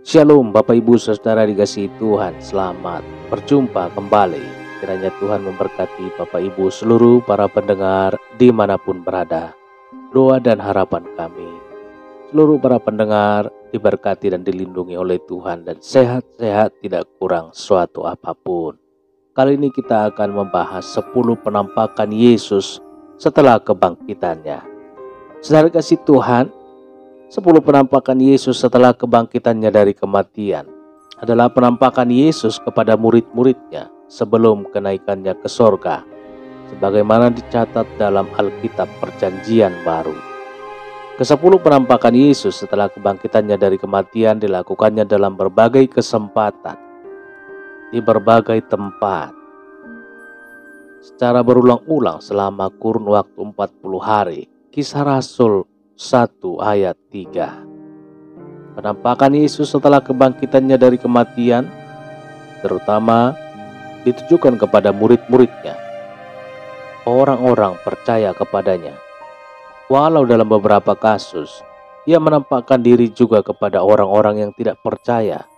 Shalom Bapak Ibu Saudara dikasihi Tuhan, selamat berjumpa kembali. Kiranya Tuhan memberkati Bapak Ibu seluruh para pendengar dimanapun berada. Doa dan harapan kami, seluruh para pendengar diberkati dan dilindungi oleh Tuhan dan sehat-sehat tidak kurang suatu apapun. Kali ini kita akan membahas 10 penampakan Yesus setelah kebangkitannya. Saudara kasih Tuhan, 10 penampakan Yesus setelah kebangkitannya dari kematian adalah penampakan Yesus kepada murid-muridnya sebelum kenaikannya ke sorga, sebagaimana dicatat dalam Alkitab Perjanjian Baru. Ke-10 penampakan Yesus setelah kebangkitannya dari kematian dilakukannya dalam berbagai kesempatan, di berbagai tempat, secara berulang-ulang selama kurun waktu 40 hari. Kisah Rasul 1 ayat 3. Penampakan Yesus setelah kebangkitannya dari kematian terutama ditujukan kepada murid-muridnya, orang-orang percaya kepadanya. Walau dalam beberapa kasus ia menampakkan diri juga kepada orang-orang yang tidak percaya.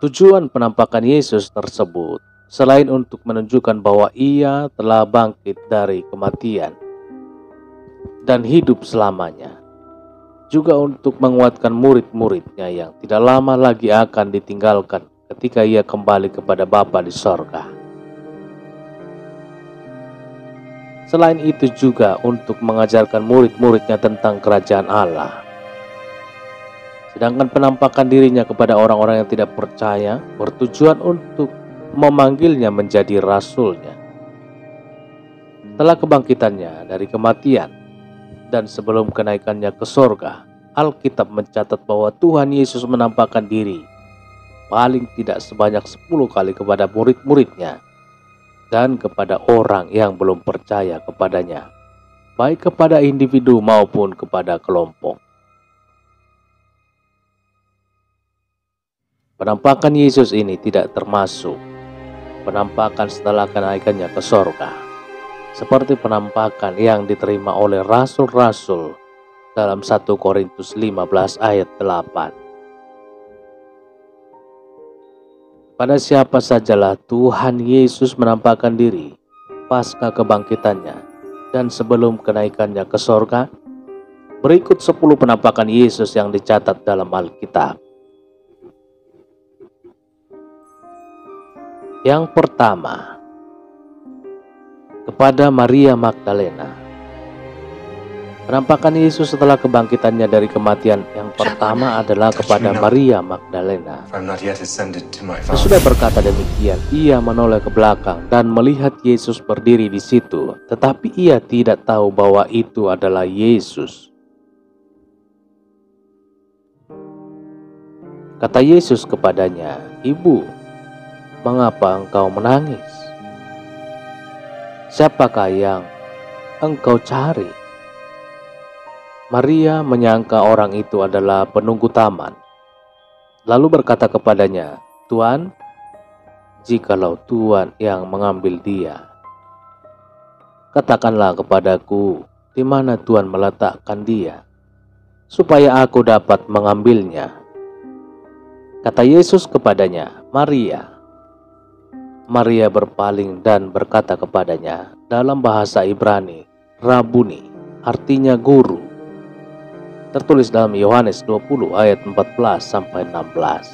Tujuan penampakan Yesus tersebut selain untuk menunjukkan bahwa ia telah bangkit dari kematian dan hidup selamanya, juga untuk menguatkan murid-muridnya yang tidak lama lagi akan ditinggalkan ketika ia kembali kepada Bapa di sorga. Selain itu juga untuk mengajarkan murid-muridnya tentang kerajaan Allah. Sedangkan penampakan dirinya kepada orang-orang yang tidak percaya bertujuan untuk memanggilnya menjadi rasulnya. Setelah kebangkitannya dari kematian dan sebelum kenaikannya ke sorga, Alkitab mencatat bahwa Tuhan Yesus menampakkan diri paling tidak sebanyak 10 kali kepada murid-muridnya dan kepada orang yang belum percaya kepadanya, baik kepada individu maupun kepada kelompok. Penampakan Yesus ini tidak termasuk penampakan setelah kenaikannya ke sorga, seperti penampakan yang diterima oleh rasul-rasul dalam 1 Korintus 15 ayat 8. Pada siapa sajalah Tuhan Yesus menampakkan diri pasca kebangkitannya dan sebelum kenaikannya ke sorga. Berikut 10 penampakan Yesus yang dicatat dalam Alkitab. Yang pertama, kepada Maria Magdalena. Penampakan Yesus setelah kebangkitannya dari kematian yang pertama adalah kepada Maria Magdalena. Sesudah berkata demikian, ia menoleh ke belakang dan melihat Yesus berdiri di situ, tetapi ia tidak tahu bahwa itu adalah Yesus. Kata Yesus kepadanya, "Ibu, mengapa engkau menangis? Siapakah yang engkau cari?" Maria menyangka orang itu adalah penunggu taman, lalu berkata kepadanya, "Tuan, jikalau Tuan yang mengambil dia, katakanlah kepadaku di mana Tuan meletakkan dia, supaya aku dapat mengambilnya." Kata Yesus kepadanya, "Maria." Maria berpaling dan berkata kepadanya dalam bahasa Ibrani, "Rabuni," artinya guru. Tertulis dalam Yohanes 20 ayat 14 sampai 16.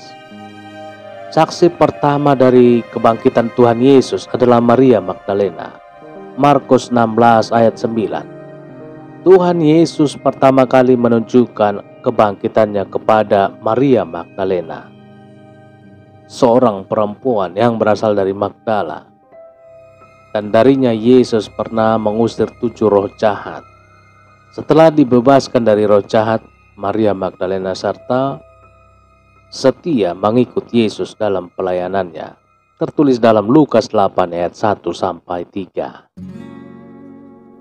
Saksi pertama dari kebangkitan Tuhan Yesus adalah Maria Magdalena. Markus 16 ayat 9. Tuhan Yesus pertama kali menunjukkan kebangkitannya kepada Maria Magdalena, seorang perempuan yang berasal dari Magdala, dan darinya Yesus pernah mengusir 7 roh jahat. Setelah dibebaskan dari roh jahat, Maria Magdalena serta setia mengikut Yesus dalam pelayanannya. Tertulis dalam Lukas 8 ayat 1 sampai 3.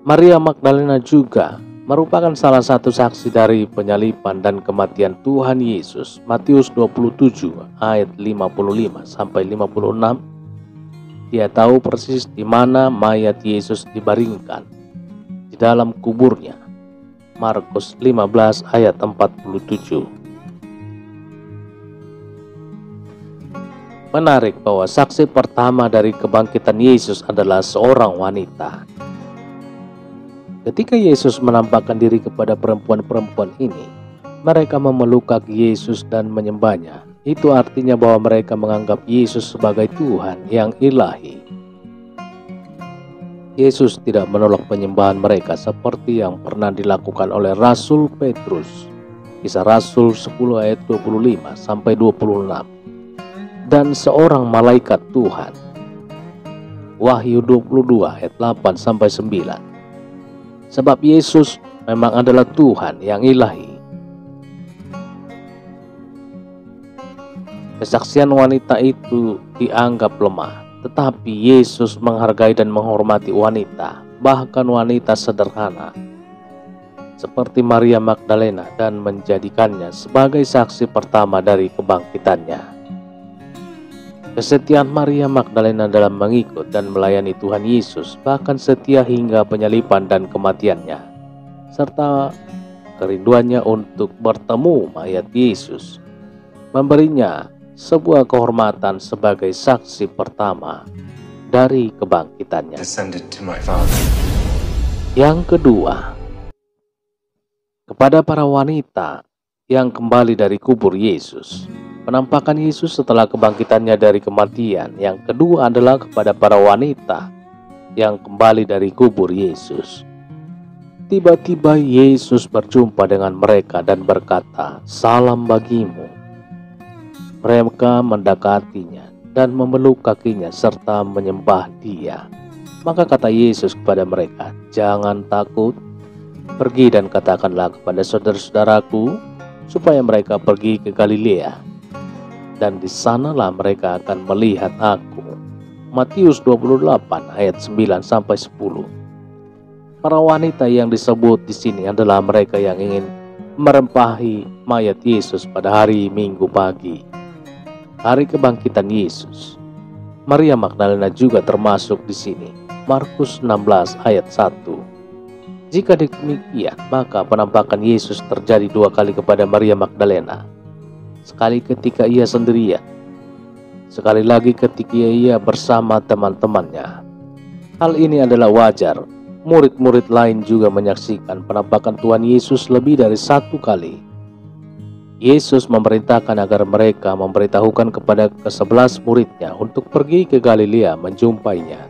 Maria Magdalena juga merupakan salah satu saksi dari penyaliban dan kematian Tuhan Yesus. Matius 27 ayat 55 sampai 56. Dia tahu persis di mana mayat Yesus dibaringkan, di dalam kuburnya. Markus 15 ayat 47. Menarik bahwa saksi pertama dari kebangkitan Yesus adalah seorang wanita. Ketika Yesus menampakkan diri kepada perempuan-perempuan ini, mereka memeluk kaki Yesus dan menyembahnya. Itu artinya bahwa mereka menganggap Yesus sebagai Tuhan yang ilahi. Yesus tidak menolak penyembahan mereka seperti yang pernah dilakukan oleh Rasul Petrus. Kisah Rasul 10 ayat 25 sampai 26. Dan seorang malaikat Tuhan. Wahyu 22 ayat 8 sampai 9. Sebab Yesus memang adalah Tuhan yang ilahi. Kesaksian wanita itu dianggap lemah. Tetapi Yesus menghargai dan menghormati wanita, bahkan wanita sederhana, seperti Maria Magdalena, dan menjadikannya sebagai saksi pertama dari kebangkitannya. Kesetiaan Maria Magdalena dalam mengikut dan melayani Tuhan Yesus, bahkan setia hingga penyaliban dan kematiannya, serta kerinduannya untuk bertemu mayat Yesus, memberinya sebuah kehormatan sebagai saksi pertama dari kebangkitannya. Yang kedua, kepada para wanita yang kembali dari kubur Yesus. Penampakan Yesus setelah kebangkitannya dari kematian. Yang kedua adalah kepada para wanita yang kembali dari kubur Yesus. Tiba-tiba Yesus berjumpa dengan mereka dan berkata, "Salam bagimu." Mereka mendekatinya dan memeluk kakinya serta menyembah Dia. Maka kata Yesus kepada mereka, "Jangan takut, pergi dan katakanlah kepada saudara-saudaraku supaya mereka pergi ke Galilea, dan di sanalah mereka akan melihat Aku." Matius 28 ayat 9 sampai 10. Para wanita yang disebut di sini adalah mereka yang ingin merempahi mayat Yesus pada hari Minggu pagi, hari kebangkitan Yesus. Maria Magdalena juga termasuk di sini. Markus 16 ayat 1. Jika demikian, maka penampakan Yesus terjadi dua kali kepada Maria Magdalena. Sekali ketika ia sendirian, sekali lagi ketika ia bersama teman-temannya. Hal ini adalah wajar. Murid-murid lain juga menyaksikan penampakan Tuhan Yesus lebih dari satu kali. Yesus memerintahkan agar mereka memberitahukan kepada ke-11 muridnya untuk pergi ke Galilea menjumpainya,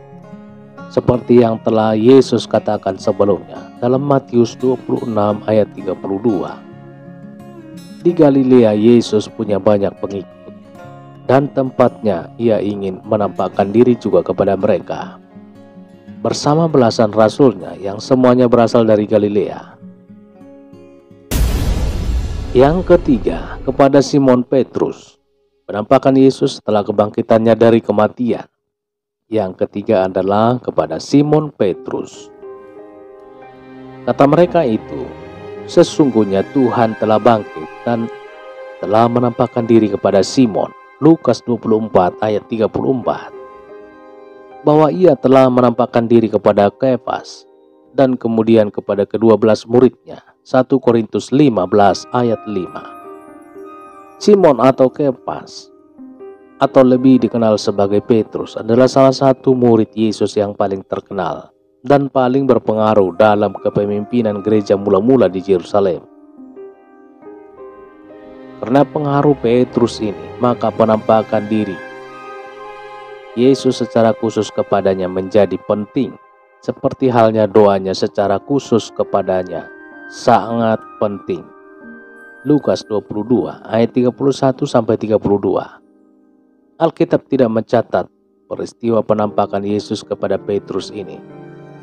seperti yang telah Yesus katakan sebelumnya dalam Matius 26 ayat 32. Di Galilea Yesus punya banyak pengikut, dan tempatnya ia ingin menampakkan diri juga kepada mereka, bersama belasan rasulnya yang semuanya berasal dari Galilea. Yang ketiga, kepada Simon Petrus. Penampakan Yesus setelah kebangkitannya dari kematian. Yang ketiga adalah kepada Simon Petrus. Kata mereka itu, "Sesungguhnya Tuhan telah bangkit dan telah menampakkan diri kepada Simon." Lukas 24 ayat 34. Bahwa ia telah menampakkan diri kepada Kefas dan kemudian kepada ke-12 muridnya. 1 Korintus 15 ayat 5. Simon atau Kefas, atau lebih dikenal sebagai Petrus, adalah salah satu murid Yesus yang paling terkenal dan paling berpengaruh dalam kepemimpinan gereja mula-mula di Yerusalem. Karena pengaruh Petrus ini, maka penampakan diri Yesus secara khusus kepadanya menjadi penting, seperti halnya doanya secara khusus kepadanya sangat penting. Lukas 22 ayat 31 sampai 32. Alkitab tidak mencatat peristiwa penampakan Yesus kepada Petrus ini.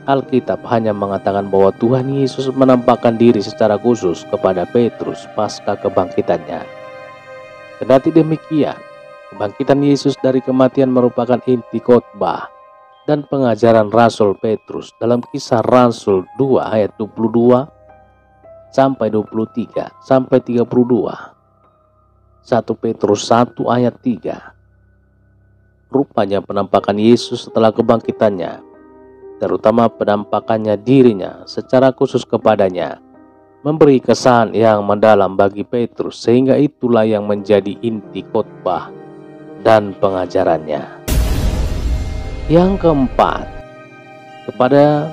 Alkitab hanya mengatakan bahwa Tuhan Yesus menampakkan diri secara khusus kepada Petrus pasca kebangkitannya. Kendati demikian, kebangkitan Yesus dari kematian merupakan inti khotbah dan pengajaran Rasul Petrus dalam Kisah Rasul 2 ayat 22 sampai 23 sampai 32. 1 Petrus 1 ayat 3. Rupanya penampakan Yesus setelah kebangkitannya, terutama penampakannya dirinya secara khusus kepadanya, memberi kesan yang mendalam bagi Petrus, sehingga itulah yang menjadi inti khotbah dan pengajarannya. Yang keempat, kepada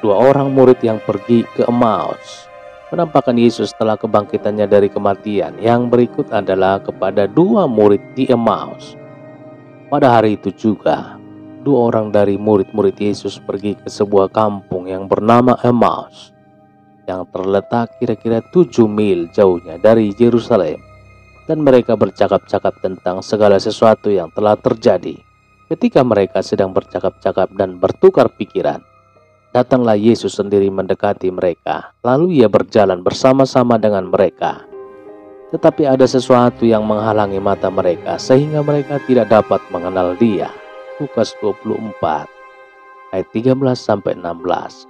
dua orang murid yang pergi ke Emmaus. Penampakan Yesus setelah kebangkitannya dari kematian. Yang berikut adalah kepada dua murid di Emmaus. Pada hari itu juga, dua orang dari murid-murid Yesus pergi ke sebuah kampung yang bernama Emmaus, yang terletak kira-kira 7 mil jauhnya dari Yerusalem. Dan mereka bercakap-cakap tentang segala sesuatu yang telah terjadi. Ketika mereka sedang bercakap-cakap dan bertukar pikiran, datanglah Yesus sendiri mendekati mereka. Lalu ia berjalan bersama-sama dengan mereka. Tetapi ada sesuatu yang menghalangi mata mereka, sehingga mereka tidak dapat mengenal dia. Lukas 24 ayat 13-16.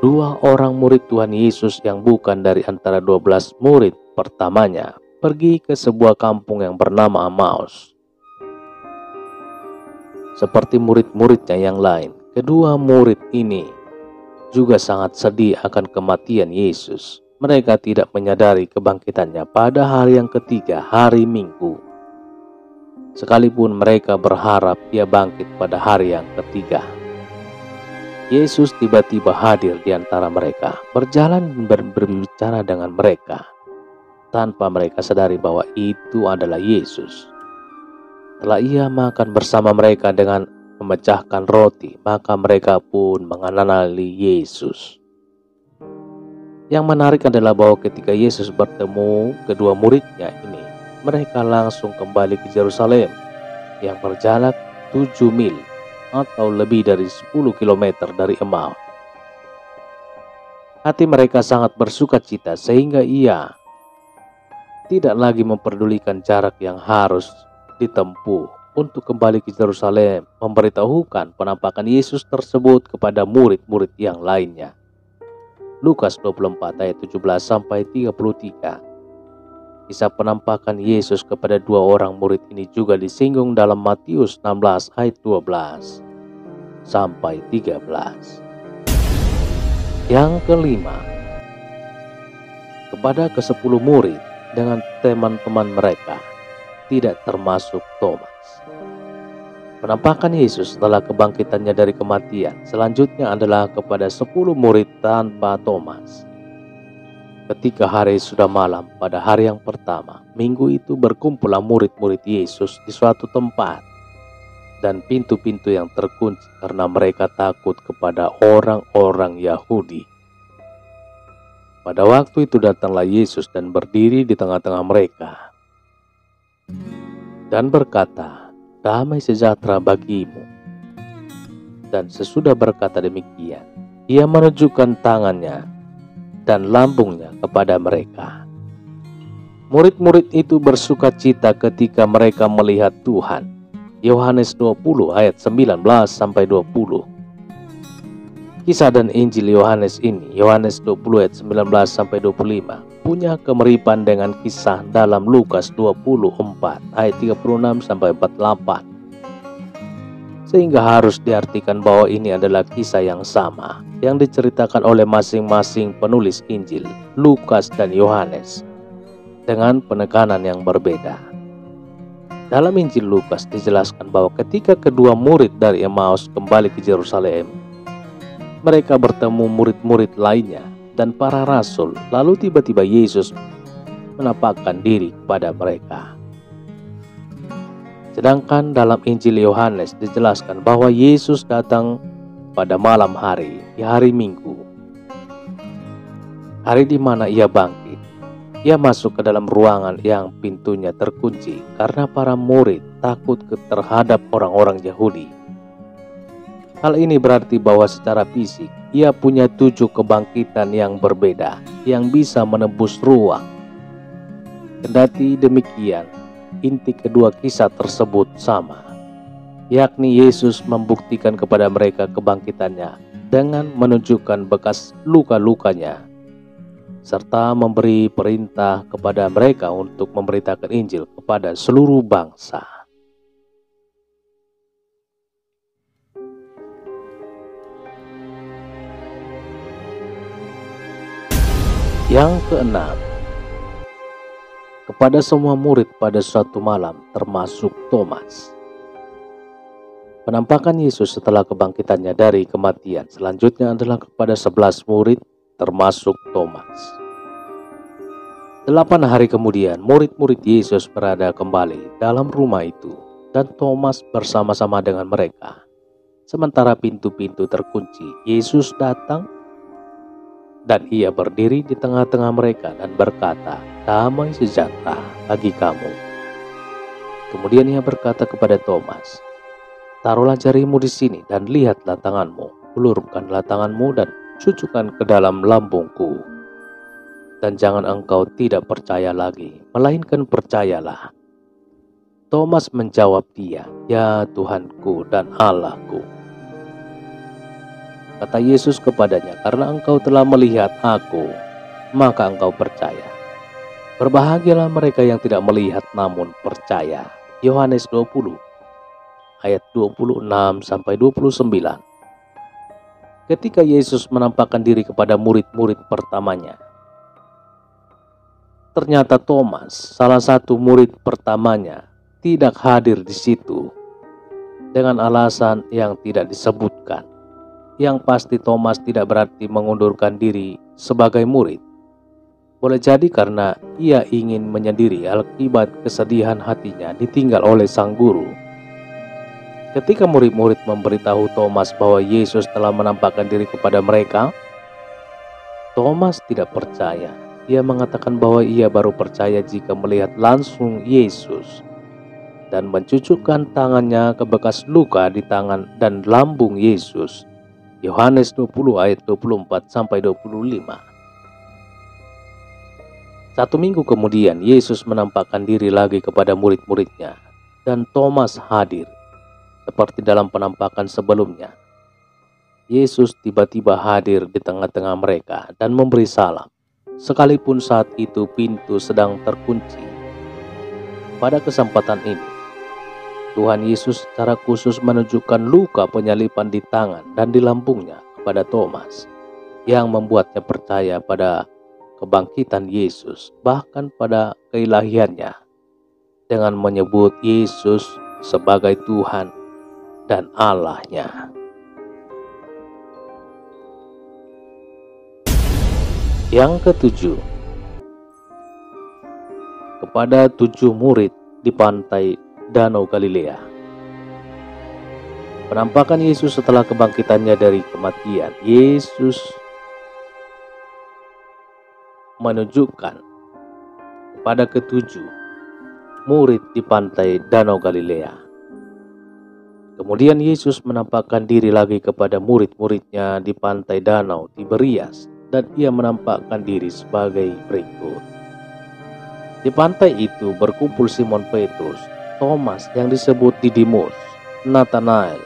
Dua orang murid Tuhan Yesus yang bukan dari antara 12 murid pertamanya pergi ke sebuah kampung yang bernama Emmaus. Seperti murid-muridnya yang lain, kedua murid ini juga sangat sedih akan kematian Yesus. Mereka tidak menyadari kebangkitannya pada hari yang ketiga, hari Minggu. Sekalipun mereka berharap dia bangkit pada hari yang ketiga. Yesus tiba-tiba hadir di antara mereka, berjalan dan berbicara dengan mereka, tanpa mereka sadari bahwa itu adalah Yesus. Setelah ia makan bersama mereka dengan memecahkan roti, maka mereka pun mengenali Yesus. Yang menarik adalah bahwa ketika Yesus bertemu kedua muridnya ini, mereka langsung kembali ke Yerusalem yang berjarak 7 mil atau lebih dari 10 km dari Emmaus. Hati mereka sangat bersuka cita, sehingga ia tidak lagi memperdulikan jarak yang harus ditempuh untuk kembali ke Yerusalem, memberitahukan penampakan Yesus tersebut kepada murid-murid yang lainnya. Lukas 24 ayat 17-33. Kisah penampakan Yesus kepada dua orang murid ini juga disinggung dalam Matius 16 ayat 12-13. Yang kelima, kepada ke-10 murid dengan teman-teman mereka, tidak termasuk Thomas. Penampakan Yesus setelah kebangkitannya dari kematian selanjutnya adalah kepada 10 murid tanpa Thomas. Ketika hari sudah malam pada hari yang pertama, minggu itu berkumpullah murid-murid Yesus di suatu tempat, dan pintu-pintu yang terkunci karena mereka takut kepada orang-orang Yahudi. Pada waktu itu datanglah Yesus dan berdiri di tengah-tengah mereka dan berkata, "Damai sejahtera bagimu." Dan sesudah berkata demikian, ia menunjukkan tangannya dan lambungnya kepada mereka. Murid-murid itu bersuka cita ketika mereka melihat Tuhan. Yohanes 20 ayat 19-20. Kisah dan Injil Yohanes ini, Yohanes 20 ayat 19-25, punya kemiripan dengan kisah dalam Lukas 24 ayat 36-48. Sehingga harus diartikan bahwa ini adalah kisah yang sama yang diceritakan oleh masing-masing penulis Injil, Lukas dan Yohanes, dengan penekanan yang berbeda. Dalam Injil Lukas dijelaskan bahwa ketika kedua murid dari Emmaus kembali ke Yerusalem, mereka bertemu murid-murid lainnya dan para rasul. Lalu tiba-tiba Yesus menampakkan diri kepada mereka. Sedangkan dalam Injil Yohanes dijelaskan bahwa Yesus datang pada malam hari, di hari Minggu, hari di mana ia bangkit. Ia masuk ke dalam ruangan yang pintunya terkunci karena para murid takut terhadap orang-orang Yahudi. Hal ini berarti bahwa secara fisik ia punya 7 kebangkitan yang berbeda yang bisa menembus ruang. Kendati demikian, inti kedua kisah tersebut sama, yakni Yesus membuktikan kepada mereka kebangkitannya dengan menunjukkan bekas luka-lukanya, serta memberi perintah kepada mereka untuk memberitakan Injil kepada seluruh bangsa. Yang keenam, kepada semua murid pada suatu malam, termasuk Thomas. Penampakan Yesus setelah kebangkitannya dari kematian selanjutnya adalah kepada 11 murid, termasuk Thomas. 8 hari kemudian, murid-murid Yesus berada kembali dalam rumah itu, dan Thomas bersama-sama dengan mereka. Sementara pintu-pintu terkunci, Yesus datang dan ia berdiri di tengah-tengah mereka dan berkata, "Damai sejahtera bagi kamu." Kemudian ia berkata kepada Thomas, "Taruhlah jarimu di sini dan lihatlah tanganmu, ulurkanlah tanganmu dan cucukkan ke dalam lambungku. Dan jangan engkau tidak percaya lagi, melainkan percayalah." Thomas menjawab dia, "Ya Tuhanku dan Allahku." Kata Yesus kepadanya, "Karena engkau telah melihat aku, maka engkau percaya. Berbahagialah mereka yang tidak melihat namun percaya." Yohanes 20 ayat 26-29. Ketika Yesus menampakkan diri kepada murid-murid pertamanya, ternyata Thomas, salah satu murid pertamanya, tidak hadir di situ dengan alasan yang tidak disebutkan. Yang pasti Thomas tidak berarti mengundurkan diri sebagai murid. Boleh jadi karena ia ingin menyendiri akibat kesedihan hatinya ditinggal oleh sang guru. Ketika murid-murid memberitahu Thomas bahwa Yesus telah menampakkan diri kepada mereka, Thomas tidak percaya. Ia mengatakan bahwa ia baru percaya jika melihat langsung Yesus dan mencucukkan tangannya ke bekas luka di tangan dan lambung Yesus. Yohanes 20 ayat 24-25. 1 minggu kemudian Yesus menampakkan diri lagi kepada murid-muridnya dan Thomas hadir seperti dalam penampakan sebelumnya. Yesus tiba-tiba hadir di tengah-tengah mereka dan memberi salam, sekalipun saat itu pintu sedang terkunci. Pada kesempatan ini, Tuhan Yesus secara khusus menunjukkan luka penyalipan di tangan dan di lambungnya kepada Thomas, yang membuatnya percaya pada kebangkitan Yesus, bahkan pada keilahiannya, dengan menyebut Yesus sebagai Tuhan dan Allahnya. Yang ketujuh, kepada 7 murid di pantai Danau Galilea. Penampakan Yesus setelah kebangkitannya dari kematian, Yesus menunjukkan kepada 7 murid di pantai Danau Galilea. Kemudian Yesus menampakkan diri lagi kepada murid-muridnya di pantai Danau Tiberias, dan ia menampakkan diri sebagai berikut. Di pantai itu berkumpul Simon Petrus, Thomas yang disebut Didimus, Nathanael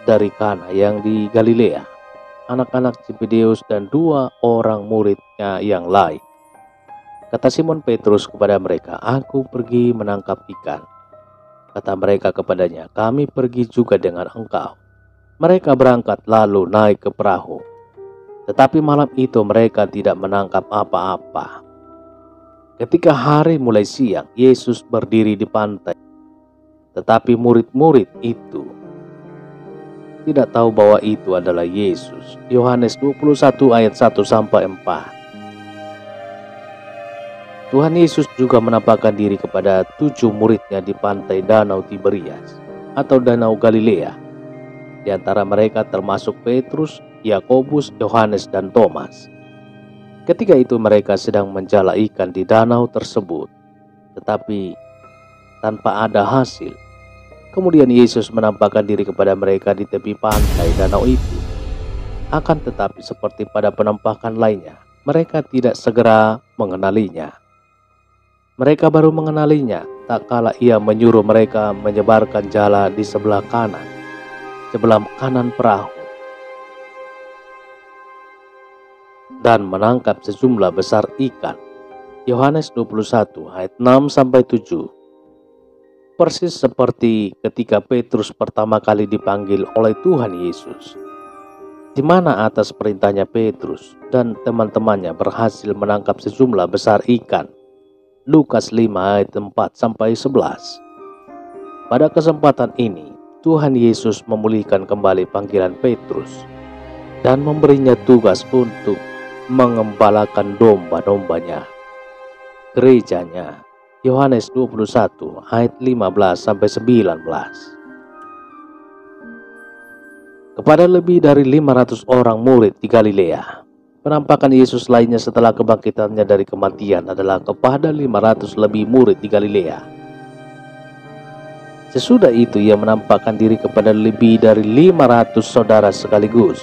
dari Kana yang di Galilea, anak-anak Zebedeus, dan 2 orang muridnya yang lain. Kata Simon Petrus kepada mereka, "Aku pergi menangkap ikan." Kata mereka kepadanya, "Kami pergi juga dengan engkau." Mereka berangkat lalu naik ke perahu. Tetapi malam itu mereka tidak menangkap apa-apa. Ketika hari mulai siang, Yesus berdiri di pantai. Tetapi murid-murid itu tidak tahu bahwa itu adalah Yesus. Yohanes 21 ayat 1-4. Tuhan Yesus juga menampakkan diri kepada 7 muridnya di pantai Danau Tiberias atau Danau Galilea. Di antara mereka termasuk Petrus, Yakobus, Yohanes, dan Thomas. Ketika itu mereka sedang menjala ikan di danau tersebut, tetapi tanpa ada hasil. Kemudian Yesus menampakkan diri kepada mereka di tepi pantai danau itu. Akan tetapi seperti pada penampakan lainnya, mereka tidak segera mengenalinya. Mereka baru mengenalinya tak kala ia menyuruh mereka menyebarkan jala di sebelah kanan perahu, dan menangkap sejumlah besar ikan. Yohanes 21 ayat 6-7. Persis seperti ketika Petrus pertama kali dipanggil oleh Tuhan Yesus. di mana atas perintahnya Petrus dan teman-temannya berhasil menangkap sejumlah besar ikan. Lukas 5 ayat 4-11. Pada kesempatan ini, Tuhan Yesus memulihkan kembali panggilan Petrus dan memberinya tugas untuk mengembalakan domba-dombanya, gerejanya. Yohanes 21 ayat 15-19. Kepada lebih dari 500 orang murid di Galilea, penampakan Yesus lainnya setelah kebangkitannya dari kematian adalah kepada 500 lebih murid di Galilea. Sesudah itu ia menampakkan diri kepada lebih dari 500 saudara sekaligus.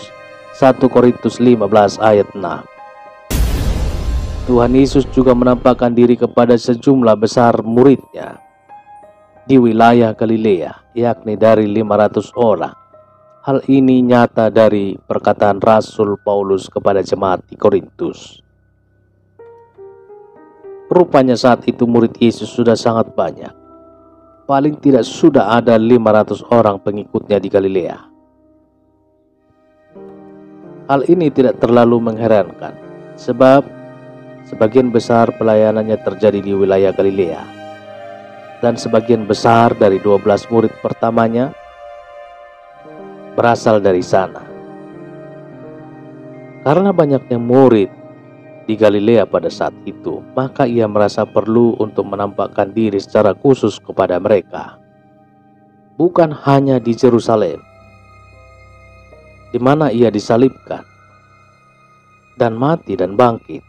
1 Korintus 15 ayat 6. Tuhan Yesus juga menampakkan diri kepada sejumlah besar muridnya di wilayah Galilea, yakni dari 500 orang. Hal ini nyata dari perkataan Rasul Paulus kepada jemaat di Korintus. Rupanya saat itu murid Yesus sudah sangat banyak. Paling tidak sudah ada 500 orang pengikutnya di Galilea. Hal ini tidak terlalu mengherankan, sebab sebagian besar pelayanannya terjadi di wilayah Galilea. Dan sebagian besar dari 12 murid pertamanya berasal dari sana. Karena banyaknya murid di Galilea pada saat itu, maka ia merasa perlu untuk menampakkan diri secara khusus kepada mereka. Bukan hanya di Yerusalem, di mana ia disalibkan dan mati dan bangkit.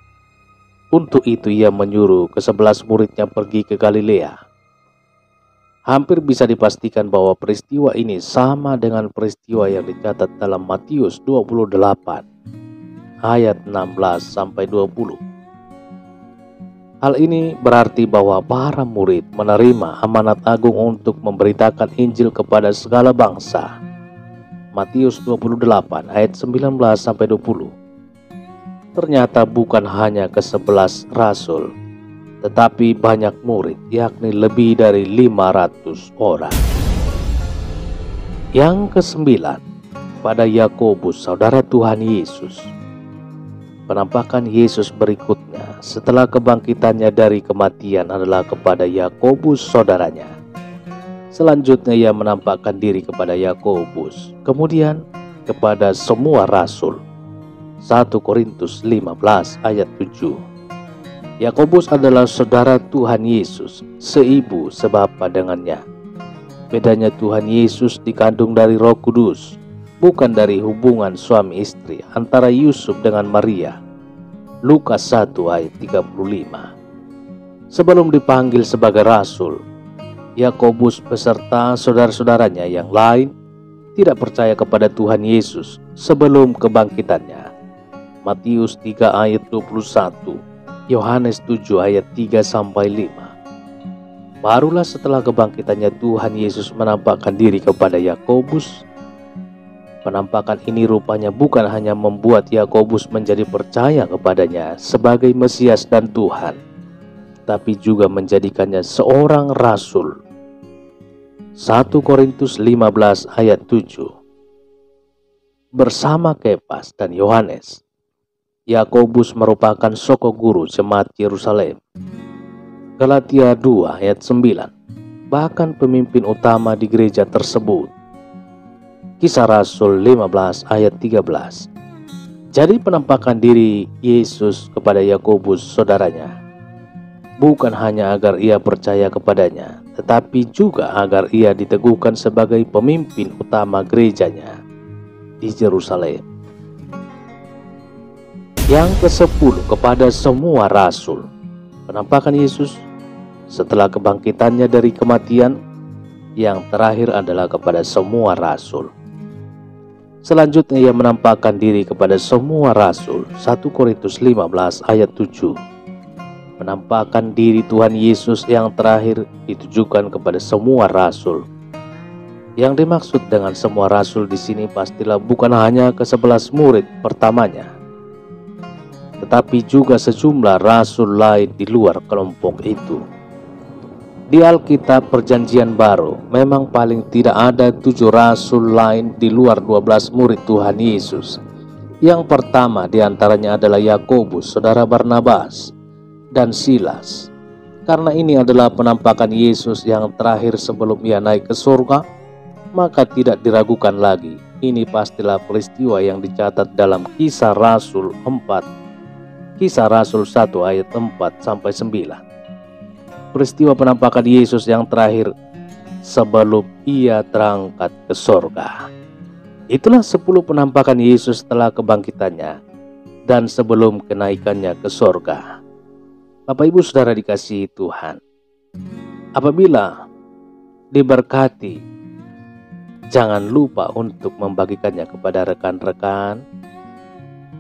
Untuk itu ia menyuruh ke-11 muridnya pergi ke Galilea. Hampir bisa dipastikan bahwa peristiwa ini sama dengan peristiwa yang dicatat dalam Matius 28 ayat 16-20. Hal ini berarti bahwa para murid menerima amanat agung untuk memberitakan Injil kepada segala bangsa. Matius 28 ayat 19-20. Ternyata bukan hanya ke-11 rasul, tetapi banyak murid, yakni lebih dari 500 orang. Yang ke-9, pada Yakobus, saudara Tuhan Yesus. Penampakan Yesus berikutnya setelah kebangkitannya dari kematian adalah kepada Yakobus, saudaranya. Selanjutnya ia menampakkan diri kepada Yakobus, kemudian kepada semua rasul. 1 Korintus 15 ayat 7. Yakobus adalah saudara Tuhan Yesus, seibu sebapa dengannya. Bedanya Tuhan Yesus dikandung dari Roh Kudus, bukan dari hubungan suami istri antara Yusuf dengan Maria. Lukas 1 ayat 35. Sebelum dipanggil sebagai rasul, Yakobus beserta saudara-saudaranya yang lain tidak percaya kepada Tuhan Yesus sebelum kebangkitannya. Matius 3 ayat 21. Yohanes 7 ayat 3-5. Barulah setelah kebangkitannya Tuhan Yesus menampakkan diri kepada Yakobus. Penampakan ini rupanya bukan hanya membuat Yakobus menjadi percaya kepadanya sebagai Mesias dan Tuhan, tapi juga menjadikannya seorang rasul. 1 Korintus 15 ayat 7. Bersama Kefas dan Yohanes, Yakobus merupakan soko guru jemaat Yerusalem. Galatia 2 ayat 9. Bahkan pemimpin utama di gereja tersebut. Kisah Rasul 15 ayat 13. Jadi penampakan diri Yesus kepada Yakobus saudaranya bukan hanya agar ia percaya kepadanya, tetapi juga agar ia diteguhkan sebagai pemimpin utama gerejanya di Yerusalem. Yang ke-10, kepada semua rasul. Penampakan Yesus setelah kebangkitannya dari kematian, yang terakhir adalah kepada semua rasul. Selanjutnya ia menampakkan diri kepada semua rasul. 1 Korintus 15 ayat 7. Penampakan diri Tuhan Yesus yang terakhir ditujukan kepada semua rasul. Yang dimaksud dengan semua rasul di sini pastilah bukan hanya ke-11 murid pertamanya, tetapi juga sejumlah rasul lain di luar kelompok itu. Di Alkitab Perjanjian Baru memang paling tidak ada 7 rasul lain di luar 12 murid Tuhan Yesus Yang pertama diantaranya adalah Yakobus, saudara Barnabas, dan Silas. Karena ini adalah penampakan Yesus yang terakhir sebelum ia naik ke surga, maka tidak diragukan lagi, ini pastilah peristiwa yang dicatat dalam Kisah Rasul 4, Kisah Rasul 1 ayat 4-9. Peristiwa penampakan Yesus yang terakhir sebelum ia terangkat ke surga. Itulah 10 penampakan Yesus setelah kebangkitannya dan sebelum kenaikannya ke surga. Bapak Ibu Saudara dikasihi Tuhan, apabila diberkati, jangan lupa untuk membagikannya kepada rekan-rekan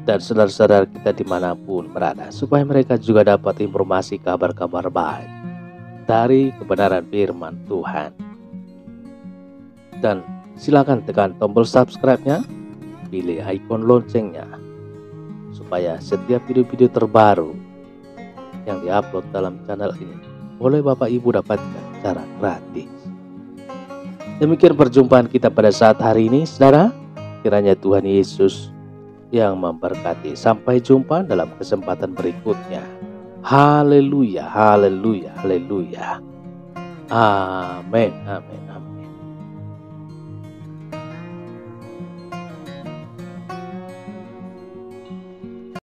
dan saudara-saudara kita dimanapun berada, supaya mereka juga dapat informasi kabar-kabar baik dari kebenaran firman Tuhan. Dan silakan tekan tombol subscribe-nya, pilih ikon loncengnya, supaya setiap video-video terbaru yang diupload dalam channel ini boleh Bapak Ibu dapatkan secara gratis. Demikian perjumpaan kita pada saat hari ini, saudara. Kiranya Tuhan Yesus yang memberkati. Sampai jumpa dalam kesempatan berikutnya. Haleluya, haleluya, haleluya. Amin, amin, amin.